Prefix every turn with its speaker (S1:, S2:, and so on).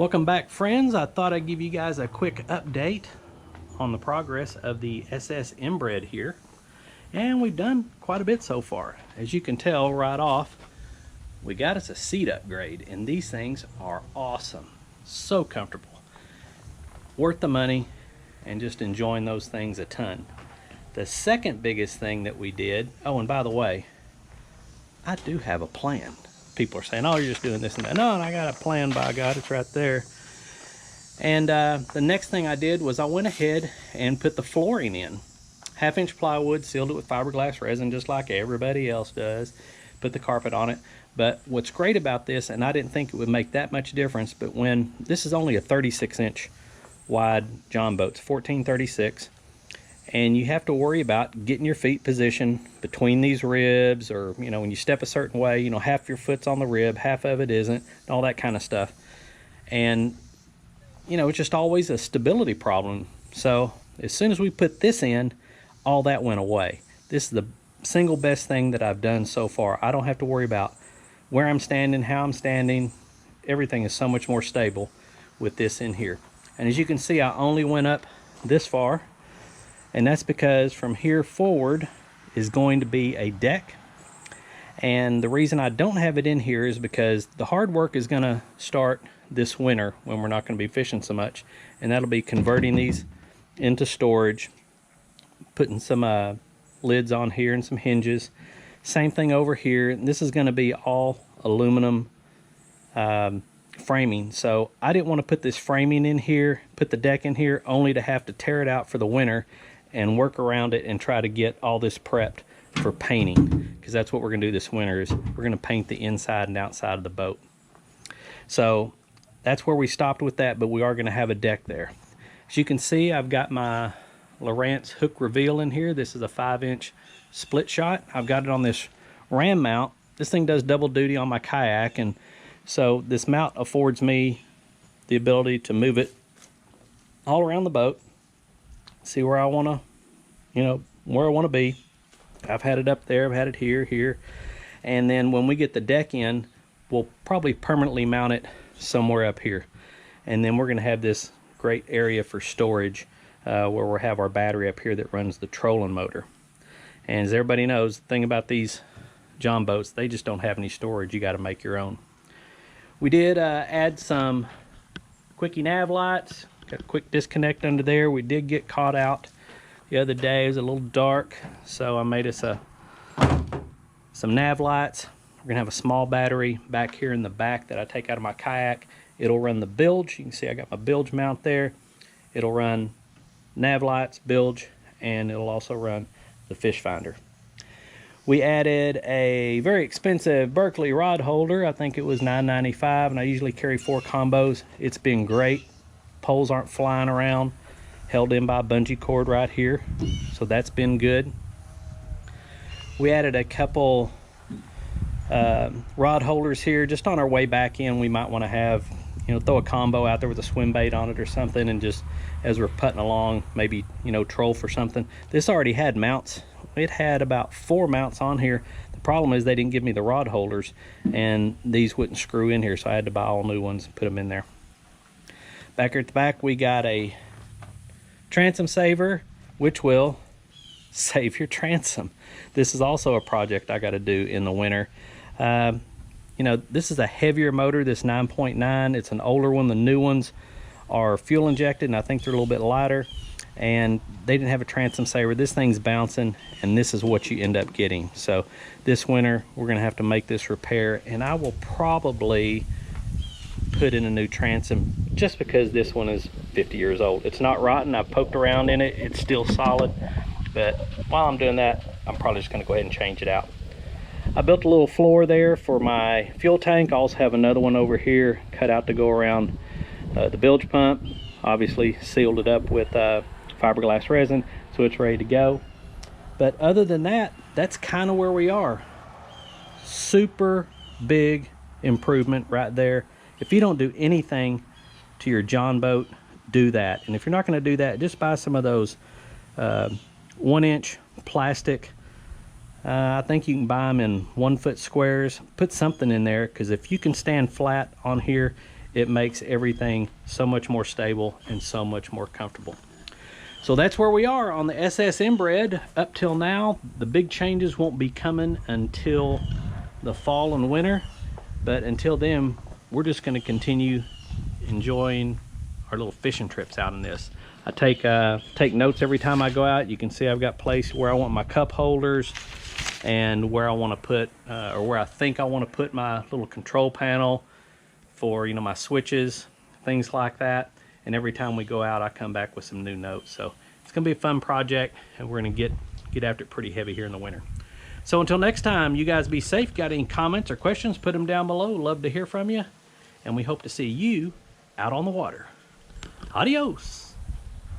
S1: Welcome back, friends. I thought I'd give you guys a quick update on the progress of the SS Inbred here. And we've done quite a bit so far. As you can tell right off, we got us a seat upgrade, and these things are awesome. So comfortable. Worth the money, and just enjoying those things a ton. The second biggest thing that we did, oh, and by the way, I do have a plan. People are saying, oh, you're just doing this and that. No, I got a plan, by God, it's right there. And the next thing I did was I went ahead and put the flooring in. 1/2-inch plywood, sealed it with fiberglass resin just like everybody else does. Put the carpet on it. But what's great about this, and I didn't think it would make that much difference, but when this is only a 36-inch wide John boat, 1436, and you have to worry about getting your feet positioned between these ribs, or when you step a certain way, half your foot's on the rib, half of it isn't, and all that kind of stuff. And it's just always a stability problem. So as soon as we put this in, all that went away. This is the single best thing that I've done so far. I don't have to worry about where I'm standing, how I'm standing. Everything is so much more stable with this in here. And as you can see, I only went up this far, and that's because from here forward is going to be a deck. And the reason I don't have it in here is because the hard work is going to start this winter when we're not going to be fishing so much, and that'll be converting these into storage, putting some lids on here and some hinges. Same thing over here. This is going to be all aluminum framing, so I didn't want to put this framing in here, put the deck in here, only to have to tear it out for the winter and work around it and try to get all this prepped for painting, because that's what we're going to do this winter. Is we're going to paint the inside and outside of the boat. So that's where we stopped with that, but we are going to have a deck there. As you can see, I've got my Lowrance hook reveal in here. This is a 5-inch split shot. I've got it on this ram mount. This thing does double duty on my kayak, and so this mount affords me the ability to move it all around the boat, see where I want to, where I want to be. I've had it up there, I've had it here, and then when we get the deck in, we'll probably permanently mount it somewhere up here, and then we're going to have this great area for storage where we'll have our battery up here that runs the trolling motor. And as everybody knows, the thing about these John boats, they just don't have any storage. You got to make your own. We did add some quickie nav lights. Got a quick disconnect under there. We did get caught out the other day. It was a little dark, so I made us some nav lights. We're gonna have a small battery back here in the back that I take out of my kayak. It'll run the bilge. You can see I got my bilge mount there. It'll run nav lights, bilge, and it'll also run the fish finder. We added a very expensive Berkeley rod holder. I think it was $9.95, and I usually carry 4 combos. It's been great. Poles aren't flying around, held in by a bungee cord right here, so that's been good. We added a couple rod holders here just on our way back in. We might want to have, throw a combo out there with a swim bait on it or something, and just as we're putting along, maybe troll for something. This already had mounts. It had about 4 mounts on here. The problem is they didn't give me the rod holders, and these wouldn't screw in here, so I had to buy all new ones and put them in there. Back here at the back, we got a Transom Saver, which will save your transom. This is also a project I got to do in the winter. This is a heavier motor, this 9.9. It's an older one. The new ones are fuel injected, and I think they're a little bit lighter. And they didn't have a Transom Saver. This thing's bouncing, and this is what you end up getting. So this winter, we're going to have to make this repair, and I will probably put in a new transom just because this one is 50 years old. It's not rotten. I've poked around in it. It's still solid. But while I'm doing that, I'm probably just going to go ahead and change it out. I built a little floor there for my fuel tank. I also have another one over here cut out to go around the bilge pump. Obviously sealed it up with fiberglass resin, so it's ready to go. But other than that, that's kind of where we are. Super big improvement right there. If you don't do anything to your John boat, do that. And if you're not going to do that, just buy some of those 1-inch plastic. I think you can buy them in 1-foot squares. Put something in there, because if you can stand flat on here, it makes everything so much more stable and so much more comfortable. So that's where we are on the SS Inbred. Up till now, the big changes won't be coming until the fall and winter, but until then, we're just going to continue enjoying our little fishing trips out in this. I take notes every time I go out. You can see I've got place where I want my cup holders and where I want to put, or where I think I want to put my little control panel for, you know, my switches, things like that. And every time we go out, I come back with some new notes. So it's gonna be a fun project, and we're gonna get after it pretty heavy here in the winter. So until next time, you guys be safe. Got any comments or questions, put them down below. Love to hear from you. And we hope to see you out on the water. Adios.